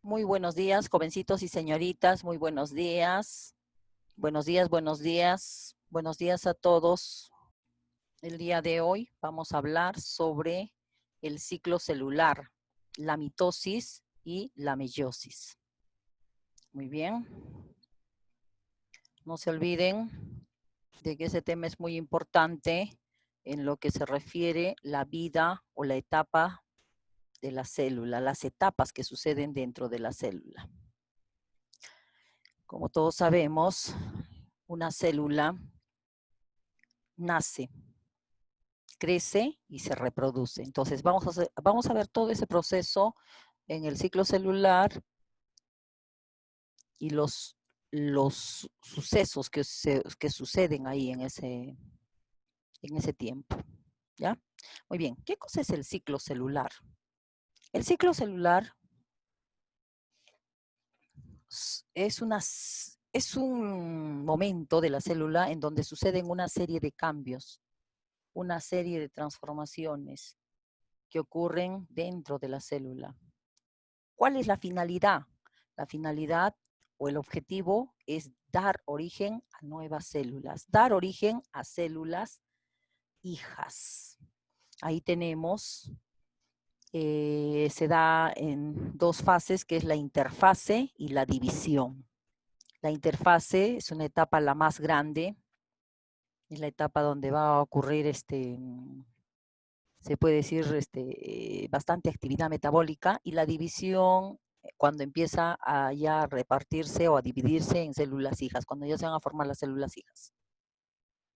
Muy buenos días, jovencitos y señoritas, muy buenos días. Buenos días, buenos días. Buenos días a todos. El día de hoy vamos a hablar sobre el ciclo celular, la mitosis y la meiosis. Muy bien. No se olviden de que ese tema es muy importante en lo que se refiere la vida o la etapa de la célula, las etapas que suceden dentro de la célula. Como todos sabemos, una célula nace, crece y se reproduce. Entonces vamos a ver todo ese proceso en el ciclo celular y los sucesos que suceden ahí en ese tiempo. ¿Ya? Muy bien, ¿qué cosa es el ciclo celular? El ciclo celular es un momento de la célula en donde suceden una serie de cambios, una serie de transformaciones que ocurren dentro de la célula. ¿Cuál es la finalidad? La finalidad o el objetivo es dar origen a nuevas células, dar origen a células hijas. Ahí tenemos, se da en dos fases, que es la interfase y la división. La interfase es una etapa la más grande, es la etapa donde va a ocurrir se puede decir, bastante actividad metabólica, y la división cuando empieza a ya repartirse o a dividirse en células hijas, cuando ya se van a formar las células hijas.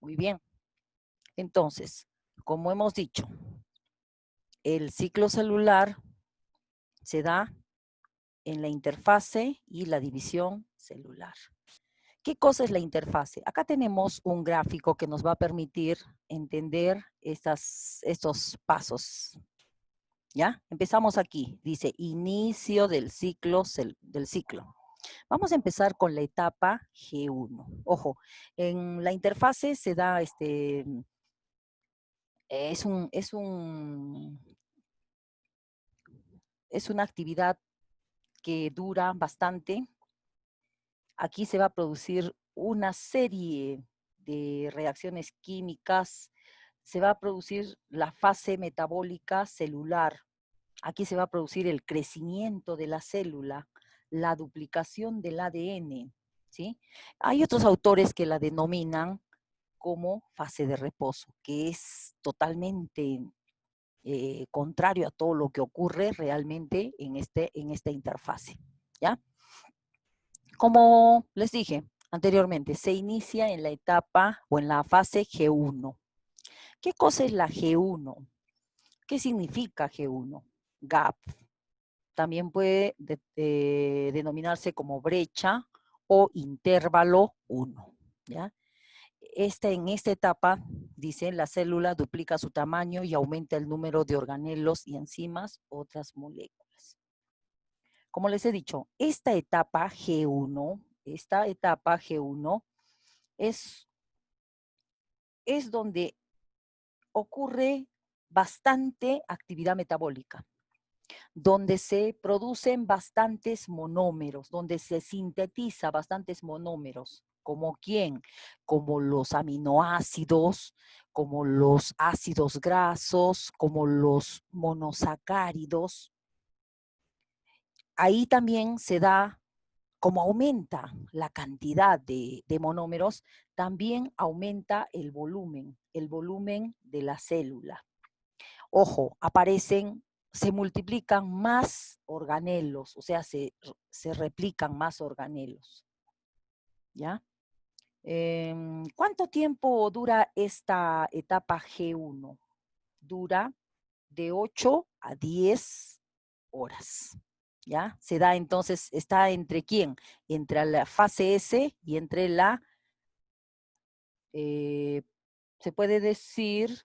Muy bien. Entonces, como hemos dicho, el ciclo celular se da en la interfase y la división celular. ¿Qué cosa es la interfase? Acá tenemos un gráfico que nos va a permitir entender estos pasos. ¿Ya? Empezamos aquí. Dice inicio del ciclo. Vamos a empezar con la etapa G1. Ojo, en la interfase se da es un, es un, es una actividad que dura bastante. Aquí se va a producir una serie de reacciones químicas. Se va a producir la fase metabólica celular. Aquí se va a producir el crecimiento de la célula, la duplicación del ADN, ¿sí? Hay otros autores que la denominan como fase de reposo, que es totalmente contrario a todo lo que ocurre realmente en esta interfase, ¿ya? Como les dije anteriormente, se inicia en la etapa o en la fase G1. ¿Qué cosa es la G1? ¿Qué significa G1? Gap. También puede denominarse como brecha o intervalo 1. ¿Ya? En esta etapa, dice, la célula duplica su tamaño y aumenta el número de organelos y enzimas, otras moléculas. Como les he dicho, esta etapa G1 es, es donde ocurre bastante actividad metabólica, donde se producen bastantes monómeros, donde se sintetiza bastantes monómeros. ¿Como quién? Como los aminoácidos, como los ácidos grasos, como los monosacáridos. Ahí también se da, como aumenta la cantidad de monómeros, también aumenta el volumen de la célula. Ojo, se multiplican más organelos, o sea, se replican más organelos. ¿Ya? ¿Cuánto tiempo dura esta etapa G1? Dura de 8 a 10 horas. ¿Ya? Se da entonces, está entre quién? Entre la fase S y entre se puede decir,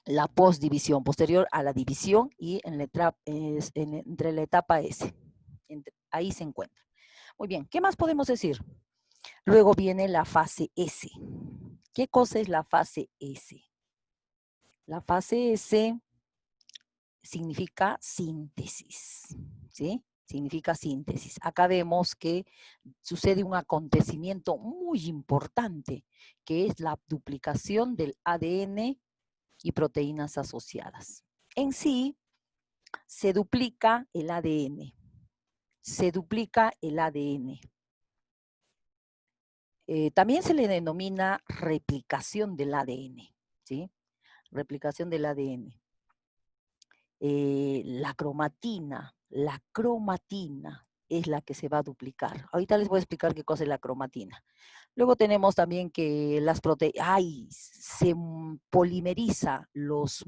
la postdivisión, posterior a la división y entre la etapa S. Ahí se encuentra. Muy bien, ¿qué más podemos decir? Luego viene la fase S. ¿Qué cosa es la fase S? La fase S significa síntesis, ¿sí? significa síntesis. Acá vemos que sucede un acontecimiento muy importante, que es la duplicación del ADN y proteínas asociadas. En sí, se duplica el ADN. Se duplica el ADN. También se le denomina replicación del ADN, ¿sí? Replicación del ADN. La cromatina es la que se va a duplicar. Ahorita les voy a explicar qué cosa es la cromatina. Luego tenemos también que las proteínas, se polimeriza los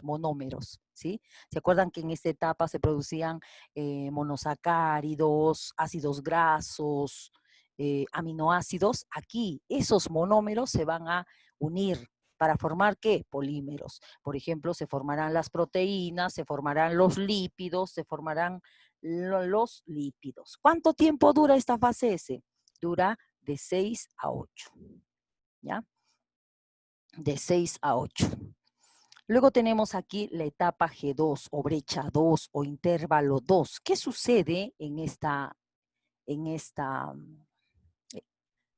monómeros, ¿sí? ¿Se acuerdan que en esta etapa se producían monosacáridos, ácidos grasos, aminoácidos? Aquí esos monómeros se van a unir para formar ¿qué? Polímeros. Por ejemplo, se formarán las proteínas, se formarán los lípidos, se formarán los lípidos. ¿Cuánto tiempo dura esta fase S? Dura de 6 a 8, ¿ya? De 6 a 8. Luego tenemos aquí la etapa G2 o brecha 2 o intervalo 2. ¿Qué sucede en esta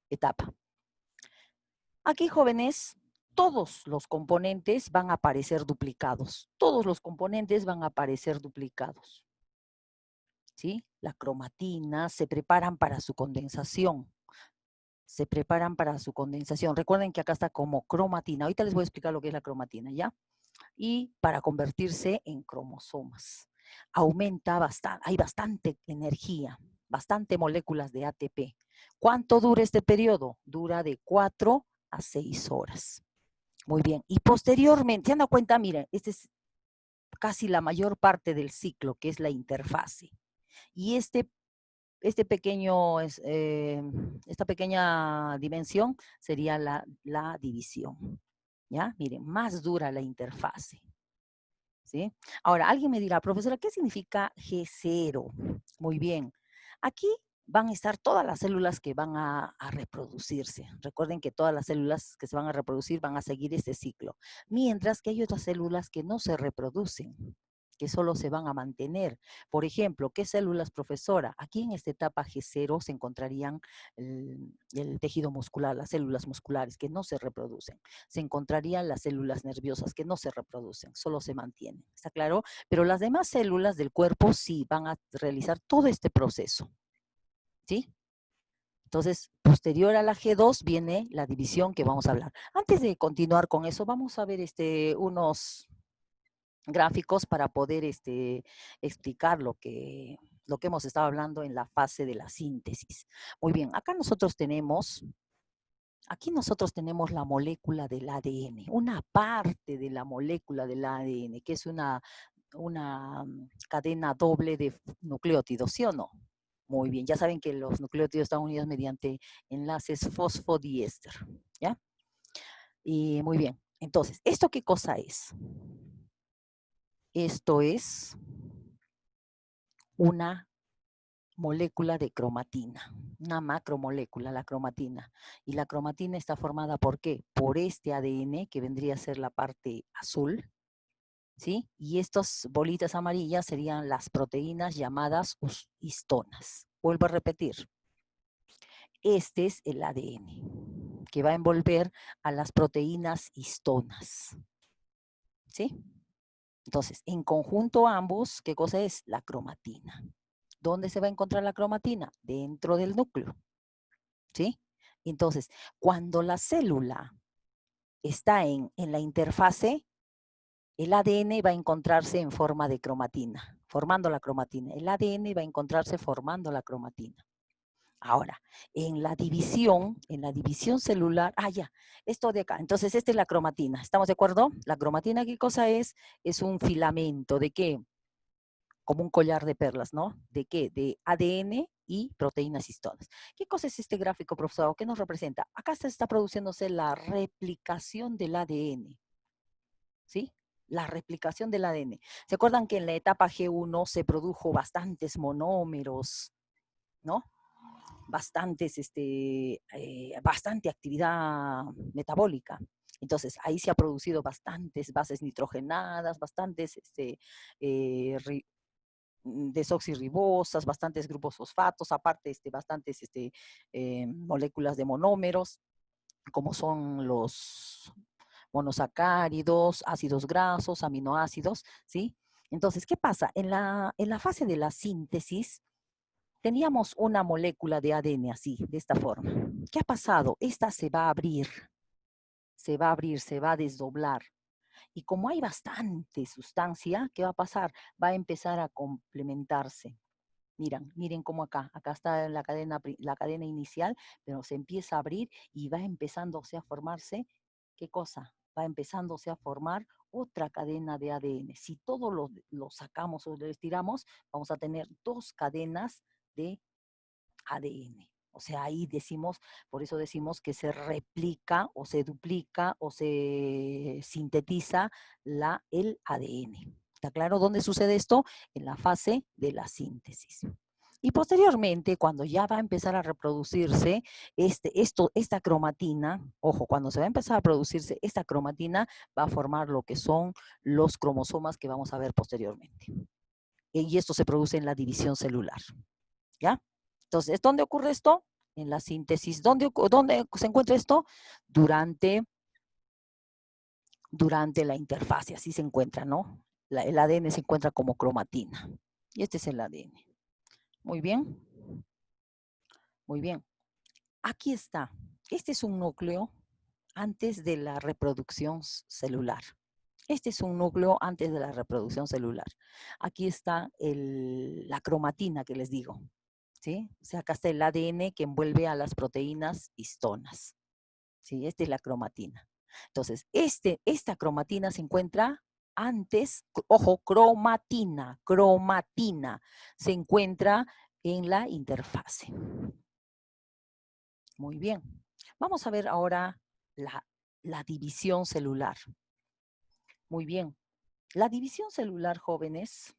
etapa? Aquí, jóvenes, todos los componentes van a aparecer duplicados. Todos los componentes van a aparecer duplicados. ¿Sí? La cromatina se preparan para su condensación. Se preparan para su condensación. Recuerden que acá está como cromatina. Ahorita les voy a explicar lo que es la cromatina, ¿ya? Y para convertirse en cromosomas. Aumenta bastante, hay bastante energía, bastante moléculas de ATP. ¿Cuánto dura este periodo? Dura de 4 a 6 horas. Muy bien. Y posteriormente, ¿se han dado cuenta? Miren, esta es casi la mayor parte del ciclo, que es la interfase. Y esta pequeña dimensión sería la división. ¿Ya? Miren, más dura la interfase. ¿Sí? Ahora, alguien me dirá, profesora, ¿qué significa G0? Muy bien. Aquí van a estar todas las células que van a reproducirse. Recuerden que todas las células que se van a reproducir van a seguir este ciclo. Mientras que hay otras células que no se reproducen, que solo se van a mantener. Por ejemplo, ¿qué células, profesora? Aquí en esta etapa G0 se encontrarían el tejido muscular, las células musculares que no se reproducen. Se encontrarían las células nerviosas que no se reproducen, solo se mantienen. ¿Está claro? Pero las demás células del cuerpo sí van a realizar todo este proceso. ¿Sí? Entonces, posterior a la G2 viene la división que vamos a hablar. Antes de continuar con eso, vamos a ver unos gráficos para poder explicar lo que hemos estado hablando en la fase de la síntesis. Muy bien, aquí nosotros tenemos la molécula del ADN, una parte de la molécula del ADN, que es una cadena doble de nucleótidos, ¿sí o no? Muy bien, ya saben que los nucleótidos están unidos mediante enlaces fosfodiéster, ¿ya? Y muy bien, entonces, ¿esto qué cosa es? Esto es una molécula de cromatina, una macromolécula, la cromatina. Y la cromatina está formada ¿por qué? Por este ADN, que vendría a ser la parte azul, ¿sí? Y estas bolitas amarillas serían las proteínas llamadas histonas. Vuelvo a repetir. Este es el ADN, que va a envolver a las proteínas histonas, ¿sí? Entonces, en conjunto ambos, ¿qué cosa es? La cromatina. ¿Dónde se va a encontrar la cromatina? Dentro del núcleo, ¿sí? Entonces, cuando la célula está en la interfase, el ADN va a encontrarse en forma de cromatina, formando la cromatina. El ADN va a encontrarse formando la cromatina. Ahora, en la división celular, ya, esto de acá. Entonces, esta es la cromatina. ¿Estamos de acuerdo? La cromatina, ¿qué cosa es? Es un filamento. ¿De qué? Como un collar de perlas, ¿no? ¿De qué? De ADN y proteínas histonas. ¿Qué cosa es este gráfico, profesor? ¿Qué nos representa? Acá se está produciéndose la replicación del ADN, ¿sí? La replicación del ADN. ¿Se acuerdan que en la etapa G1 se produjo bastantes monómeros, ¿no? Bastante actividad metabólica. Entonces, ahí se ha producido bastantes bases nitrogenadas, bastantes desoxirribosas, bastantes grupos fosfatos, aparte bastantes moléculas de monómeros, como son los monosacáridos, ácidos grasos, aminoácidos, ¿sí? Entonces, ¿qué pasa? En la fase de la síntesis, teníamos una molécula de ADN así, de esta forma. ¿Qué ha pasado? Esta se va a abrir, se va a abrir, se va a desdoblar. Y como hay bastante sustancia, ¿qué va a pasar? Va a empezar a complementarse. Miren cómo acá está la cadena inicial, pero se empieza a abrir y va empezándose a formarse, ¿qué cosa? Va empezándose a formar otra cadena de ADN. Si todo lo sacamos o lo estiramos, vamos a tener dos cadenas de ADN. O sea, ahí decimos, por eso decimos que se replica o se duplica o se sintetiza el ADN. ¿Está claro dónde sucede esto? En la fase de la síntesis. Y posteriormente, cuando ya va a empezar a reproducirse esta cromatina, ojo, cuando se va a empezar a producirse esta cromatina, va a formar lo que son los cromosomas que vamos a ver posteriormente. Y esto se produce en la división celular. ¿Ya? Entonces, ¿dónde ocurre esto? En la síntesis. ¿Dónde se encuentra esto? Durante la interfase, así se encuentra, ¿no? El ADN se encuentra como cromatina. Y este es el ADN. Muy bien. Muy bien. Aquí está. Este es un núcleo antes de la reproducción celular. Este es un núcleo antes de la reproducción celular. Aquí está la cromatina que les digo. ¿Sí? O sea, acá está el ADN que envuelve a las proteínas histonas. ¿Sí? Esta es la cromatina. Entonces, esta cromatina se encuentra antes, ojo, cromatina, se encuentra en la interfase. Muy bien. Vamos a ver ahora la división celular. Muy bien. La división celular, jóvenes.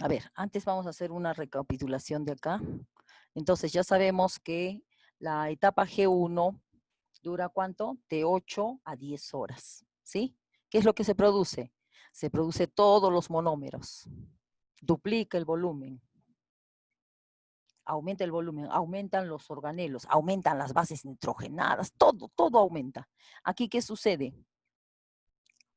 A ver, antes vamos a hacer una recapitulación de acá. Entonces, ya sabemos que la etapa G1 dura ¿cuánto? De 8 a 10 horas, ¿sí? ¿Qué es lo que se produce? Se produce todos los monómeros. Duplica el volumen. Aumenta el volumen, aumentan los organelos, aumentan las bases nitrogenadas, todo aumenta. Aquí, ¿qué sucede?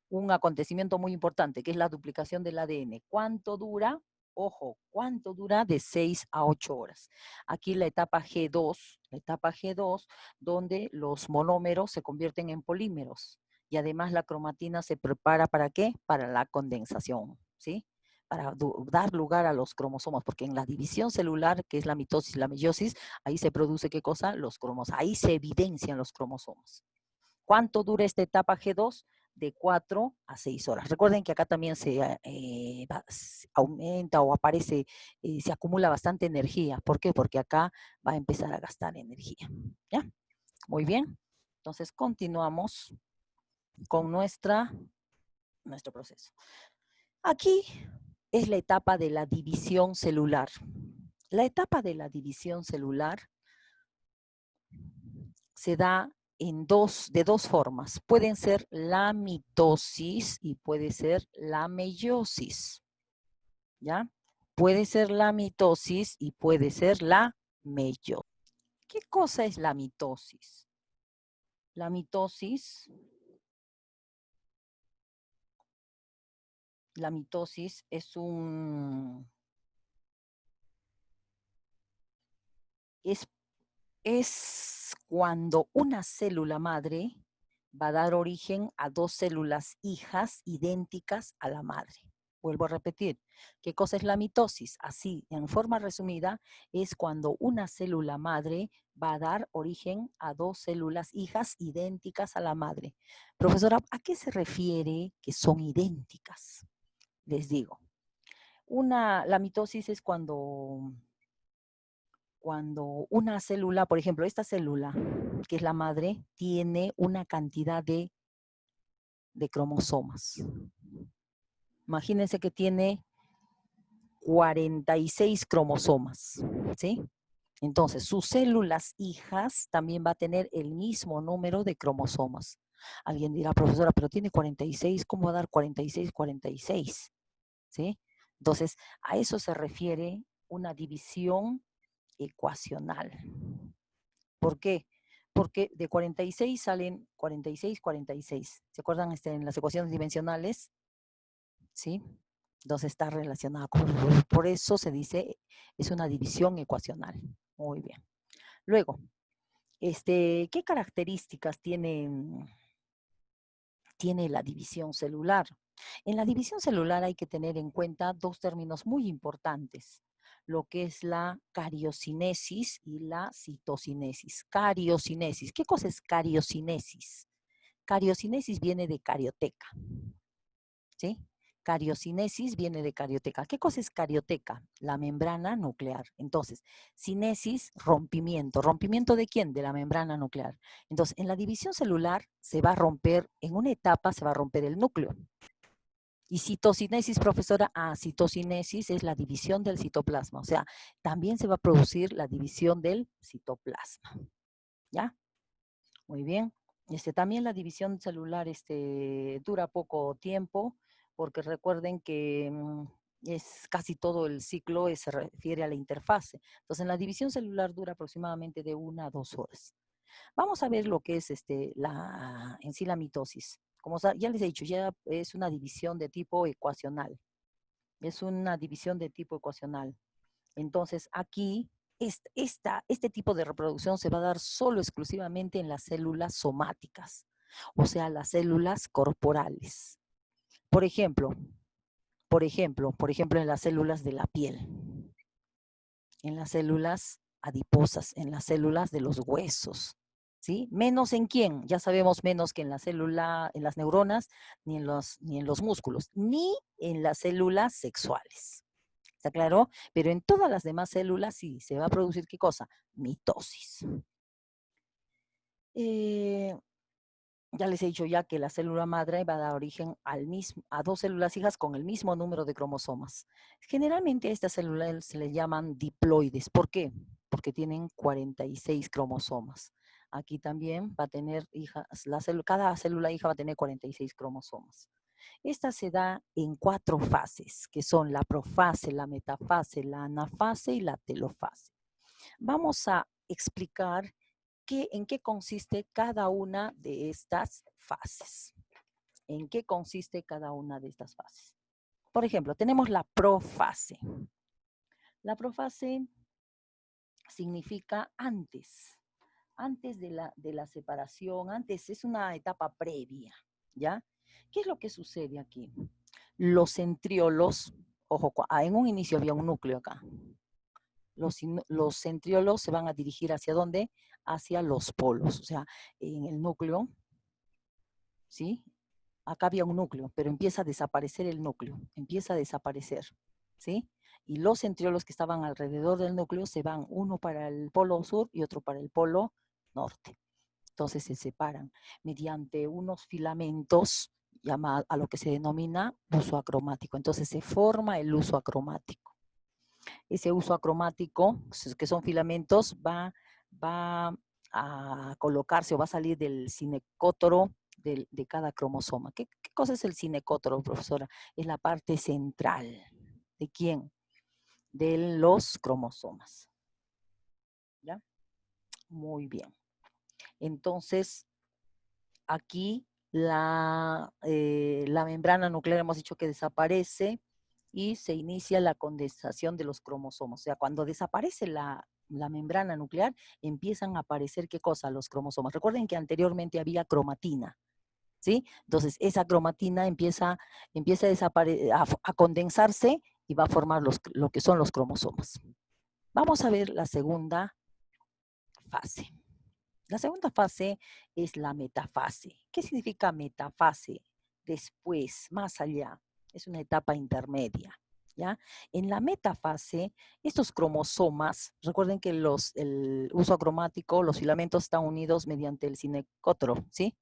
Un acontecimiento muy importante, que es la duplicación del ADN. ¿Cuánto dura? Ojo, ¿cuánto dura? De 6 a 8 horas. Aquí la etapa G2, donde los monómeros se convierten en polímeros. Y además la cromatina se prepara ¿para qué? Para la condensación, ¿sí? Para dar lugar a los cromosomas, porque en la división celular, que es la mitosis y la meiosis, ahí se produce ¿qué cosa? Los cromosomas, ahí se evidencian los cromosomas. ¿Cuánto dura esta etapa G2? De 4 a 6 horas. Recuerden que acá también se aumenta o aparece, se acumula bastante energía. ¿Por qué? Porque acá va a empezar a gastar energía. ¿Ya? Muy bien. Entonces continuamos con nuestro proceso. Aquí es la etapa de la división celular. La etapa de la división celular se da de dos formas. Pueden ser la mitosis y puede ser la meiosis. ¿Ya? Puede ser la mitosis y puede ser la meiosis. ¿Qué cosa es la mitosis? La mitosis es es cuando una célula madre va a dar origen a dos células hijas idénticas a la madre. Vuelvo a repetir, ¿qué cosa es la mitosis? Así, en forma resumida, es cuando una célula madre va a dar origen a dos células hijas idénticas a la madre. Profesora, ¿a qué se refiere que son idénticas? Les digo, la mitosis es cuando una célula, por ejemplo, esta célula, que es la madre, tiene una cantidad de cromosomas. Imagínense que tiene 46 cromosomas, ¿sí? Entonces, sus células hijas también va a tener el mismo número de cromosomas. Alguien dirá, profesora, pero tiene 46, ¿cómo va a dar 46, 46? ¿Sí? Entonces, a eso se refiere una división ecuacional. ¿Por qué? Porque de 46 salen 46, 46. ¿Se acuerdan en las ecuaciones dimensionales? ¿Sí? Entonces está relacionada con... Por eso se dice, es una división ecuacional. Muy bien. Luego, ¿qué características tiene la división celular? En la división celular hay que tener en cuenta dos términos muy importantes, lo que es la cariocinesis y la citocinesis. Cariocinesis. ¿Qué cosa es cariocinesis? Cariocinesis viene de carioteca, ¿sí? Cariocinesis viene de carioteca. ¿Qué cosa es carioteca? La membrana nuclear. Entonces, cinesis, rompimiento. ¿Rompimiento de quién? De la membrana nuclear. Entonces, en la división celular se va a romper, en una etapa se va a romper el núcleo. Y citocinesis, profesora, citocinesis es la división del citoplasma. O sea, también se va a producir la división del citoplasma. ¿Ya? Muy bien. También la división celular dura poco tiempo, porque recuerden que es casi todo el ciclo se refiere a la interfase. Entonces, en la división celular dura aproximadamente de 1 a 2 horas. Vamos a ver lo que es en sí la mitosis. Como ya les he dicho, ya es una división de tipo ecuacional. Es una división de tipo ecuacional. Entonces, aquí, este tipo de reproducción se va a dar solo exclusivamente en las células somáticas, o sea, las células corporales. Por ejemplo, en las células de la piel, en las células adiposas, en las células de los huesos, ¿sí? Menos en quién, ya sabemos menos que en la célula, en las neuronas, ni en los músculos, ni en las células sexuales. ¿Está claro? Pero en todas las demás células sí se va a producir ¿qué cosa? Mitosis. Ya les he dicho ya que la célula madre va a dar origen a dos células hijas con el mismo número de cromosomas. Generalmente a estas células se les llaman diploides. ¿Por qué? Porque tienen 46 cromosomas. Aquí también va a tener hijas, cada célula hija va a tener 46 cromosomas. Esta se da en 4 fases, que son la profase, la metafase, la anafase y la telofase. Vamos a explicar en qué consiste cada una de estas fases. ¿En qué consiste cada una de estas fases? Por ejemplo, tenemos la profase. La profase significa antes de la separación, antes es una etapa previa, ¿ya? ¿Qué es lo que sucede aquí? Los centriolos, ojo, en un inicio había un núcleo acá. Los centriolos se van a dirigir ¿hacia dónde? Hacia los polos, o sea, en el núcleo, ¿sí? Acá había un núcleo, pero empieza a desaparecer el núcleo, empieza a desaparecer, ¿sí? Y los centriolos que estaban alrededor del núcleo se van, uno para el polo sur y otro para el polo norte. Entonces se separan mediante unos filamentos a lo que se denomina uso acromático. Entonces se forma el uso acromático. Ese uso acromático, que son filamentos, va a colocarse o va a salir del cinecótoro de cada cromosoma. ¿Qué cosa es el cinecótoro, profesora? Es la parte central. ¿De quién? De los cromosomas. ¿Ya? Muy bien. Entonces, aquí la membrana nuclear hemos dicho que desaparece y se inicia la condensación de los cromosomas. O sea, cuando desaparece la membrana nuclear, empiezan a aparecer, ¿qué cosa? Los cromosomas. Recuerden que anteriormente había cromatina, ¿sí? Entonces, esa cromatina empieza a condensarse y va a formar lo que son los cromosomas. Vamos a ver la segunda fase. La segunda fase es la metafase. ¿Qué significa metafase? Después, más allá. Es una etapa intermedia. ¿Ya? En la metafase, estos cromosomas, recuerden que el uso acromático, los filamentos están unidos mediante el cinecótoro, ¿sí?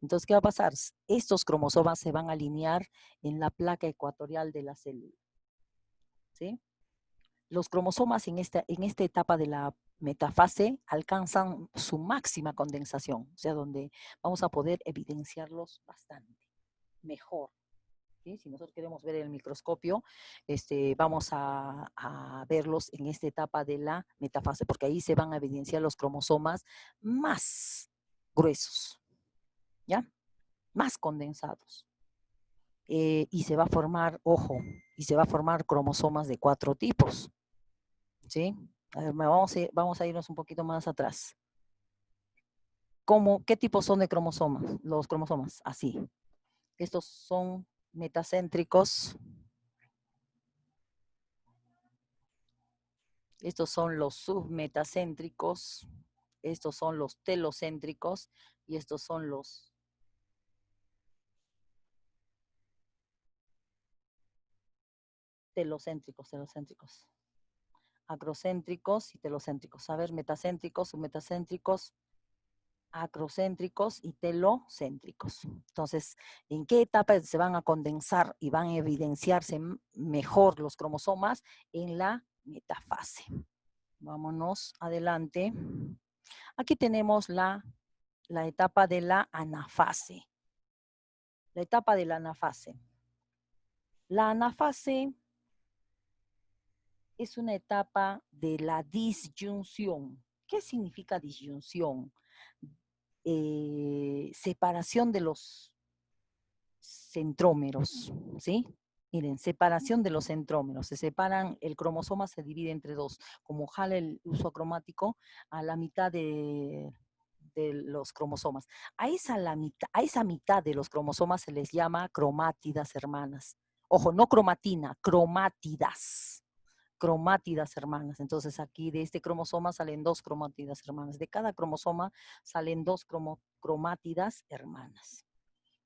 Entonces, ¿qué va a pasar? Estos cromosomas se van a alinear en la placa ecuatorial de la célula, ¿sí? Los cromosomas en esta etapa de la metafase alcanzan su máxima condensación, o sea, donde vamos a poder evidenciarlos bastante mejor. ¿sí? Si nosotros queremos ver el microscopio, vamos a verlos en esta etapa de la metafase, porque ahí se van a evidenciar los cromosomas más gruesos, ¿ya? Más condensados. Y se va a formar, ojo, y se va a formar cromosomas de 4 tipos, ¿sí? A ver, vamos a irnos un poquito más atrás. ¿Qué tipos son de cromosomas? Los cromosomas, así. Estos son metacéntricos. Estos son los submetacéntricos. Estos son los telocéntricos. Y estos son los telocéntricos. Acrocéntricos y telocéntricos. A ver, metacéntricos, submetacéntricos, acrocéntricos y telocéntricos. Entonces, ¿en qué etapa se van a condensar y van a evidenciarse mejor los cromosomas? En la metafase. Vámonos adelante. Aquí tenemos la etapa de la anafase. La etapa de la anafase. La anafase es una etapa de la disyunción. ¿Qué significa disyunción? Separación de los centrómeros, ¿sí? Miren, separación de los centrómeros. Se separan, el cromosoma se divide entre dos. Como jala el uso cromático, a la mitad de los cromosomas. A esa mitad de los cromosomas se les llama cromátidas hermanas. Ojo, no cromatina, cromátidas. Cromátidas hermanas. Entonces aquí de este cromosoma salen 2 cromátidas hermanas. De cada cromosoma salen 2 cromátidas hermanas.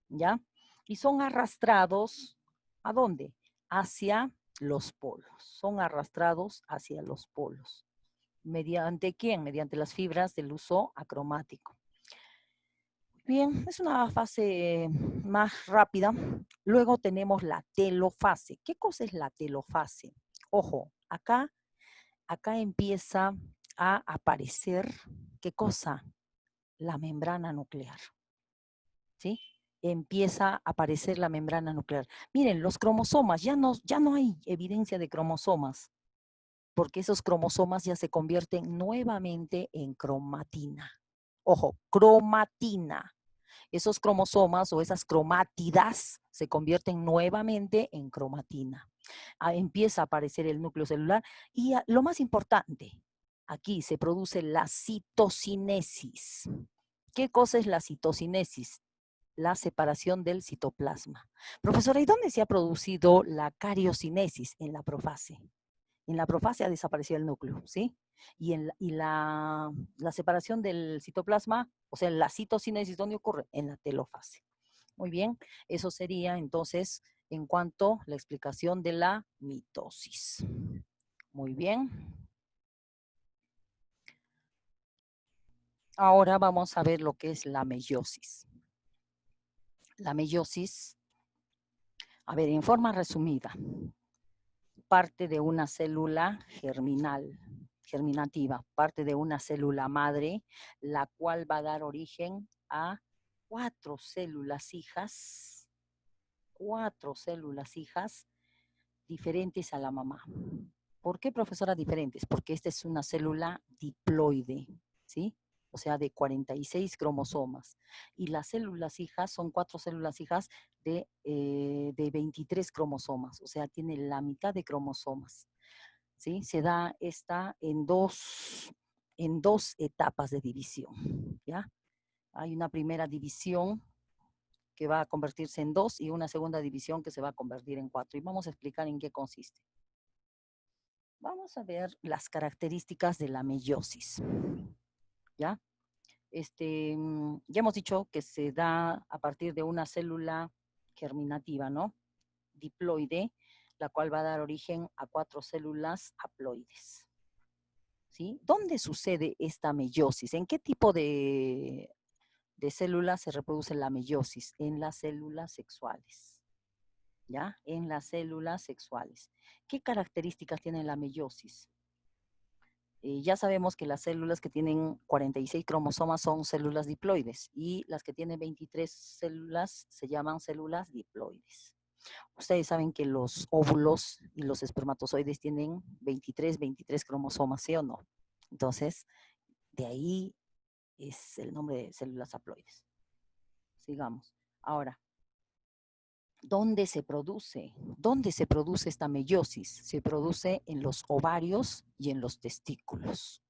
¿Ya? Y son arrastrados, ¿a dónde? Hacia los polos. Son arrastrados hacia los polos. ¿Mediante quién? Mediante las fibras del uso acromático. Bien, es una fase más rápida. Luego tenemos la telofase. ¿Qué cosa es la telofase? Ojo, acá empieza a aparecer, ¿qué cosa? La membrana nuclear, ¿sí? Empieza a aparecer la membrana nuclear. Miren, los cromosomas, ya no hay evidencia de cromosomas, porque esos cromosomas ya se convierten nuevamente en cromatina. Ojo, cromatina. Esos cromosomas o esas cromátidas se convierten nuevamente en cromatina. Empieza a aparecer el núcleo celular y lo más importante, aquí se produce la citocinesis. ¿Qué cosa es la citocinesis? La separación del citoplasma. Profesora, ¿y dónde se ha producido la cariocinesis? En la profase. En la profase ha desaparecido el núcleo, ¿sí? Y la separación del citoplasma, o sea, la citocinesis, ¿dónde ocurre? En la telofase. Muy bien, eso sería entonces en cuanto a la explicación de la mitosis. Muy bien. Ahora vamos a ver lo que es la meiosis. La meiosis, a ver, en forma resumida, parte de una célula germinativa, parte de una célula madre, la cual va a dar origen a 4 células hijas diferentes a la mamá. ¿Por qué, profesora, diferentes? Porque esta es una célula diploide, ¿sí? O sea, de 46 cromosomas. Y las células hijas son 4 células hijas de 23 cromosomas. O sea, tiene la mitad de cromosomas, ¿sí? Se da esta en dos etapas de división, ¿ya? Hay una primera división que va a convertirse en 2 y una segunda división que se va a convertir en 4. Y vamos a explicar en qué consiste. Vamos a ver las características de la meiosis, ¿ya? Ya hemos dicho que se da a partir de una célula germinativa, ¿no? Diploide, la cual va a dar origen a 4 células haploides, ¿sí? ¿Dónde sucede esta meiosis? ¿En qué tipo de células se reproduce la meiosis? En las células sexuales, ¿ya? En las células sexuales. ¿Qué características tiene la meiosis? Ya sabemos que las células que tienen 46 cromosomas son células diploides y las que tienen 23 células se llaman células diploides. Ustedes saben que los óvulos y los espermatozoides tienen 23 cromosomas, ¿sí o no? Entonces, de ahí es el nombre de células haploides. Sigamos. Ahora, ¿dónde se produce? ¿Dónde se produce esta meiosis? Se produce en los ovarios y en los testículos.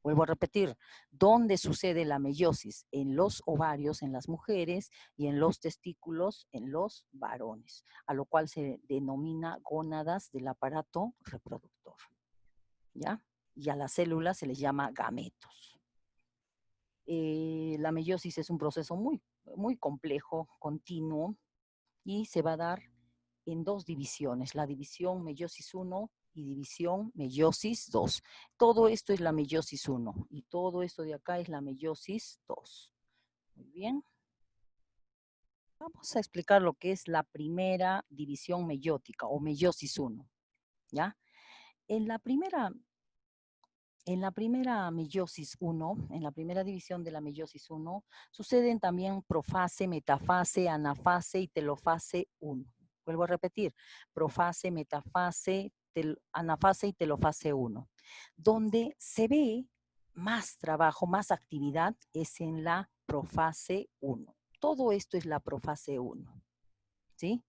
Vuelvo a repetir, ¿dónde sucede la meiosis? En los ovarios, en las mujeres, y en los testículos, en los varones, a lo cual se denomina gónadas del aparato reproductor, ¿ya? Y a las células se les llama gametos. La meiosis es un proceso muy complejo, continuo, y se va a dar en dos divisiones, la división meiosis 1 y división meiosis 2. Todo esto es la meiosis 1 y todo esto de acá es la meiosis 2. Muy bien. Vamos a explicar lo que es la primera división meiótica o meiosis 1, ¿ya? En la primera meiosis 1, en la primera división de la meiosis 1, suceden también profase, metafase, anafase y telofase 1. Vuelvo a repetir, profase, metafase, anafase y telofase 1. Donde se ve más trabajo, más actividad es en la profase 1. Todo esto es la profase 1, ¿sí?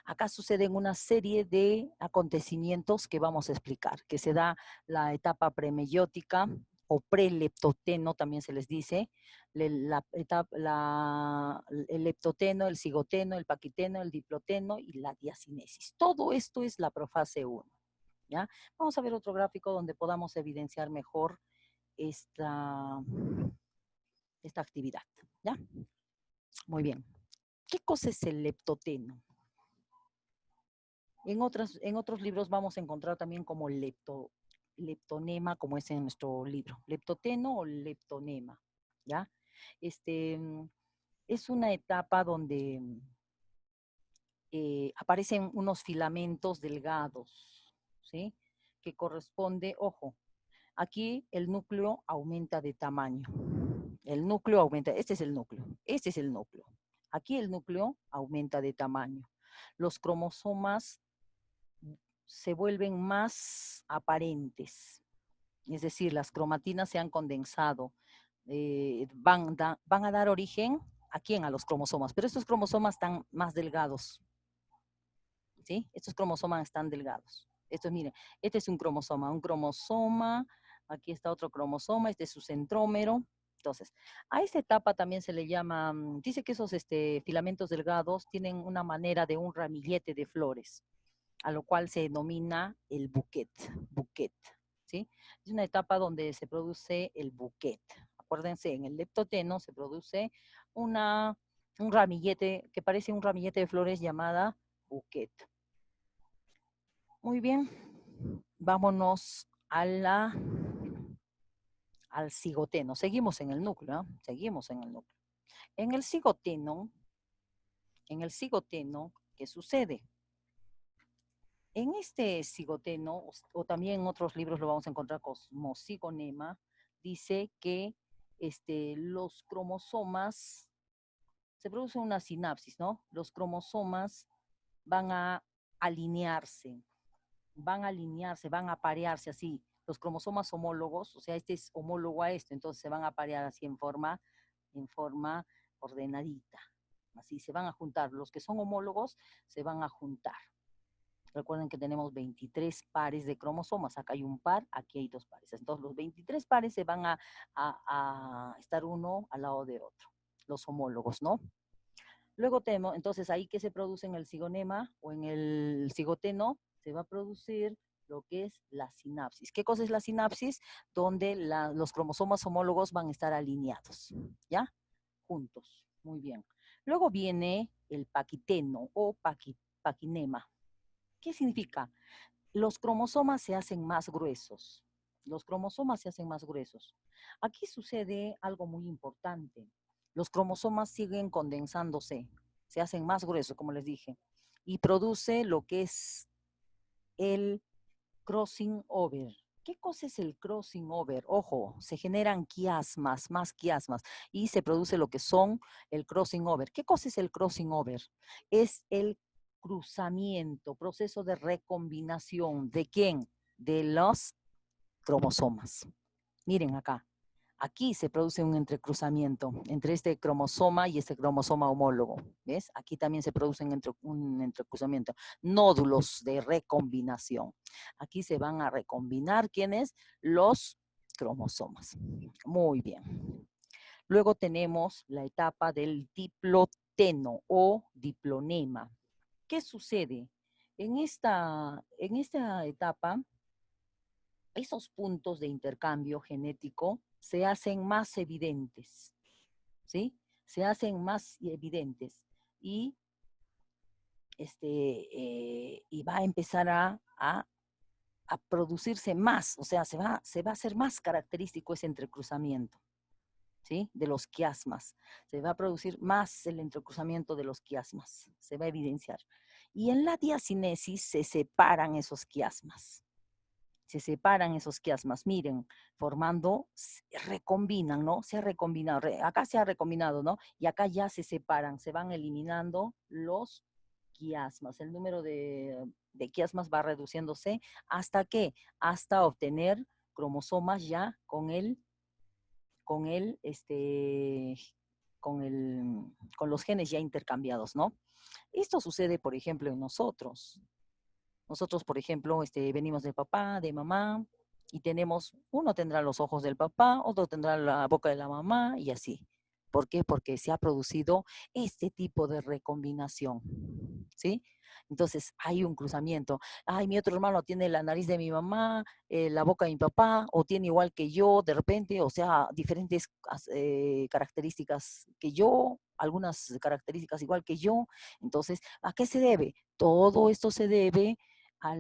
Acá suceden una serie de acontecimientos que vamos a explicar, que se da la etapa premeiótica o preleptoteno, también se les dice, el leptoteno, el cigoteno, el paquiteno, el diploteno y la diacinesis. Todo esto es la profase 1, ¿ya? Vamos a ver otro gráfico donde podamos evidenciar mejor esta actividad, ¿ya? Muy bien. ¿Qué cosa es el leptoteno? En otros libros vamos a encontrar también como leptonema, como es en nuestro libro. Leptoteno o leptonema, ¿ya? Es una etapa donde aparecen unos filamentos delgados, ¿sí? Que corresponde, ojo, aquí el núcleo aumenta de tamaño. El núcleo aumenta, este es el núcleo. Aquí el núcleo aumenta de tamaño. Los cromosomas se vuelven más aparentes, es decir, las cromatinas se han condensado, van a dar origen a quién, a los cromosomas, pero estos cromosomas están más delgados, ¿sí? Estos cromosomas están delgados. Miren, este es un cromosoma, aquí está otro cromosoma, este es su centrómero. Entonces, a esta etapa también se le llama, dice que esos filamentos delgados tienen una manera de un ramillete de flores, a lo cual se denomina el bouquet, ¿sí? Es una etapa donde se produce el bouquet. Acuérdense, en el leptoteno se produce un ramillete, que parece un ramillete de flores llamada bouquet. Muy bien, vámonos al cigoteno. Seguimos en el núcleo, ¿eh? Seguimos en el núcleo. En el cigoteno, ¿qué sucede? En este cigoteno, o también en otros libros lo vamos a encontrar como cigonema, dice que los cromosomas, se produce una sinapsis, ¿no? Los cromosomas van a alinearse, van a aparearse así. Los cromosomas homólogos, o sea, este es homólogo a este, entonces se van a aparear así en forma ordenadita. Así se van a juntar. Los que son homólogos se van a juntar. Recuerden que tenemos 23 pares de cromosomas. Acá hay un par, aquí hay dos pares. Entonces los 23 pares se van a estar uno al lado de otro. Los homólogos, ¿no? Luego tenemos, entonces ahí que se produce en el cigonema o en el cigoteno, se va a producir lo que es la sinapsis. ¿Qué cosa es la sinapsis? Donde los cromosomas homólogos van a estar alineados, ¿ya? Juntos. Muy bien. Luego viene el paquiteno o paquinema. ¿Qué significa? Los cromosomas se hacen más gruesos. Los cromosomas se hacen más gruesos. Aquí sucede algo muy importante. Los cromosomas siguen condensándose, se hacen más gruesos, como les dije, y produce lo que es el crossing over. ¿Qué cosa es el crossing over? Ojo, se generan quiasmas, más quiasmas, y se produce lo que son el crossing over. ¿Qué cosa es el crossing over? Es el cruzamiento, proceso de recombinación. ¿De quién? De los cromosomas. Miren acá. Aquí se produce un entrecruzamiento entre este cromosoma y este cromosoma homólogo. ¿Ves? Aquí también se produce un entrecruzamiento. Nódulos de recombinación. Aquí se van a recombinar, ¿quiénes? Los cromosomas. Muy bien. Luego tenemos la etapa del diploteno o diplonema. ¿Qué sucede? En esta etapa, esos puntos de intercambio genético se hacen más evidentes, ¿sí? Se hacen más evidentes y, y va a empezar a producirse más, o sea, se va a hacer más característico ese entrecruzamiento, ¿sí? De los quiasmas. Se va a producir más el entrecruzamiento de los quiasmas, se va a evidenciar. Y en la diacinesis se separan esos quiasmas. Se separan esos quiasmas, miren, formando, recombinan, ¿no? Se ha recombinado, acá se ha recombinado, ¿no? Y acá ya se separan, se van eliminando los quiasmas. El número de quiasmas va reduciéndose hasta ¿qué? Hasta obtener cromosomas ya con los genes ya intercambiados, ¿no? Esto sucede, por ejemplo, en nosotros. Nosotros, por ejemplo, venimos de papá, de mamá, y uno tendrá los ojos del papá, otro tendrá la boca de la mamá, y así. ¿Por qué? Porque se ha producido este tipo de recombinación, ¿sí? Entonces, hay un cruzamiento. Ay, mi otro hermano tiene la nariz de mi mamá, la boca de mi papá, o tiene igual que yo, de repente, o sea, diferentes características que yo, algunas características igual que yo. Entonces, ¿a qué se debe? Todo esto se debe a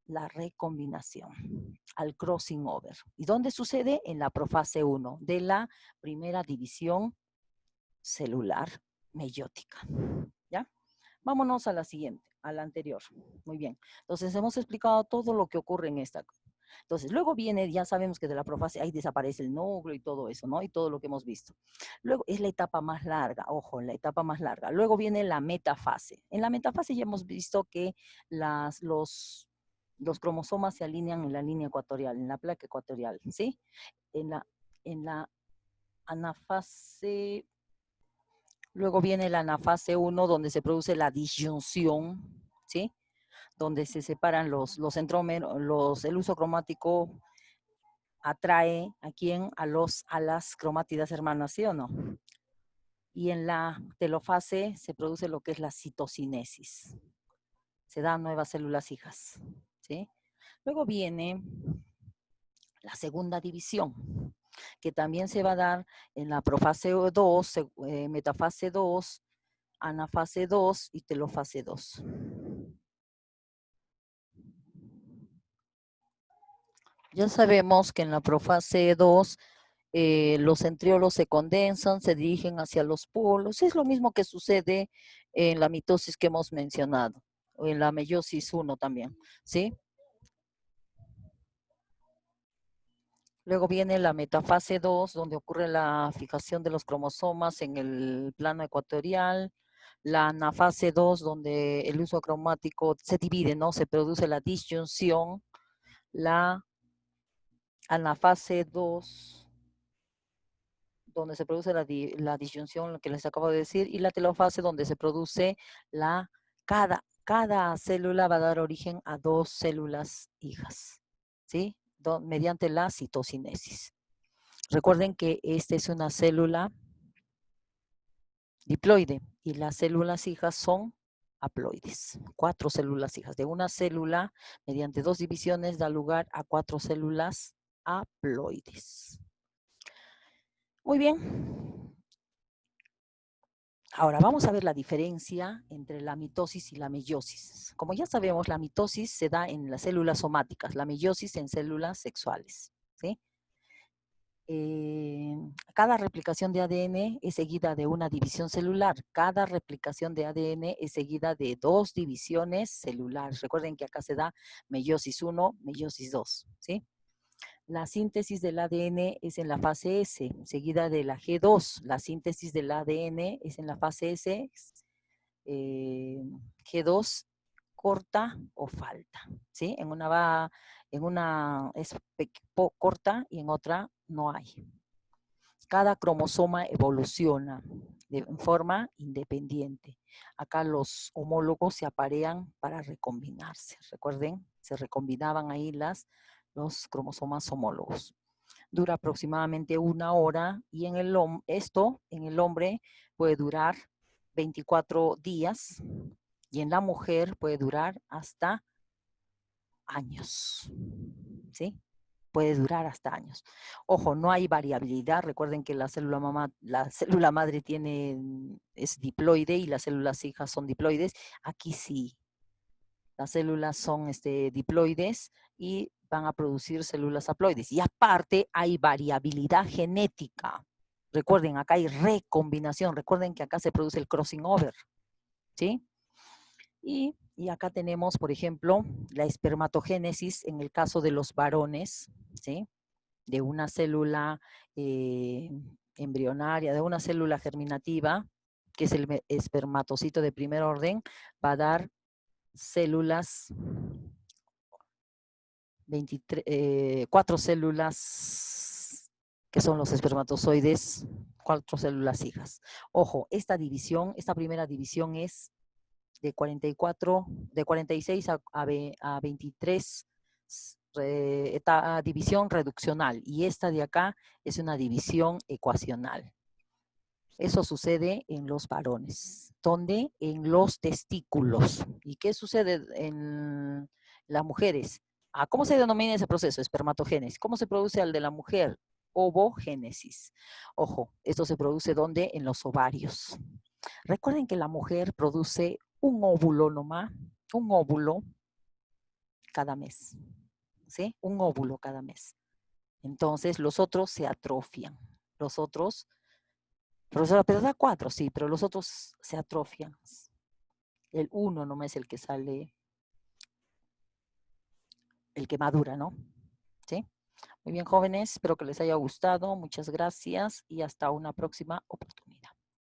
la recombinación, al crossing over. ¿Y dónde sucede? En la profase 1 de la primera división celular meiótica. ¿Ya? Vámonos a la siguiente, a la anterior. Muy bien. Entonces, hemos explicado todo lo que ocurre en esta. Entonces, luego viene, ya sabemos que de la profase ahí desaparece el núcleo y todo eso, ¿no? Y todo lo que hemos visto. Luego es la etapa más larga, ojo, la etapa más larga. Luego viene la metafase. En la metafase ya hemos visto que los cromosomas se alinean en la línea ecuatorial, en la placa ecuatorial, ¿sí? En la anafase, luego viene la anafase 1, donde se produce la disyunción, ¿sí? Donde se separan los centrómeros, el uso cromático atrae a quién, a las cromátidas hermanas, ¿sí o no? Y en la telofase se produce lo que es la citocinesis. Se dan nuevas células hijas, ¿sí? Luego viene la segunda división, que también se va a dar en la profase 2, metafase 2, anafase 2 y telofase 2. Ya sabemos que en la profase 2 los centriolos se condensan, se dirigen hacia los polos. Es lo mismo que sucede en la mitosis que hemos mencionado, o en la meiosis 1 también, ¿sí? Luego viene la metafase 2, donde ocurre la fijación de los cromosomas en el plano ecuatorial. La anafase 2, donde el uso cromático se divide, ¿no? Se produce la disyunción. La anafase 2, donde se produce la disyunción, lo que les acabo de decir, y la telofase, donde se produce cada célula va a dar origen a 2 células hijas, ¿sí? Mediante la citocinesis. Recuerden que esta es una célula diploide y las células hijas son haploides. 4 células hijas. De una célula, mediante 2 divisiones, da lugar a 4 células haploides. Muy bien. Ahora vamos a ver la diferencia entre la mitosis y la meiosis. Como ya sabemos, la mitosis se da en las células somáticas, la meiosis en células sexuales, ¿sí? Cada replicación de ADN es seguida de una división celular. Cada replicación de ADN es seguida de 2 divisiones celulares. Recuerden que acá se da meiosis 1, meiosis 2, ¿sí? La síntesis del ADN es en la fase S, seguida de la G2. La síntesis del ADN es en la fase S, G2 corta o falta, ¿sí? En una es corta y en otra no hay. Cada cromosoma evoluciona de forma independiente. Acá los homólogos se aparean para recombinarse. Recuerden, se recombinaban ahí los cromosomas homólogos. Dura aproximadamente 1 hora y en el hombre puede durar 24 días y en la mujer puede durar hasta años. ¿Sí? Puede durar hasta años. Ojo, no hay variabilidad. Recuerden que la célula madre es diploide y las células hijas son diploides. Aquí sí, las células son diploides y van a producir células haploides. Y aparte hay variabilidad genética. Recuerden, acá hay recombinación. Recuerden que acá se produce el crossing over. ¿Sí? Y acá tenemos, por ejemplo, la espermatogénesis en el caso de los varones, ¿sí? De una célula embrionaria, de una célula germinativa, que es el espermatocito de primer orden, va a dar células, 4 células que son los espermatozoides, 4 células hijas. Ojo, esta primera división es de 46 a 23 división reduccional y esta de acá es una división ecuacional. Eso sucede en los varones. ¿Dónde? En los testículos. ¿Y qué sucede en las mujeres? ¿Cómo se denomina ese proceso? Espermatogénesis. ¿Cómo se produce el de la mujer? Ovogénesis. Ojo, esto se produce ¿dónde? En los ovarios. Recuerden que la mujer produce un óvulo nomás, un óvulo cada mes. ¿Sí? Un óvulo cada mes. Entonces los otros se atrofian. Los otros, profesora, pero da 4, sí, pero los otros se atrofian. El 1 nomás es el que sale, el que madura, ¿no? ¿Sí? Muy bien, jóvenes, espero que les haya gustado. Muchas gracias y hasta una próxima oportunidad.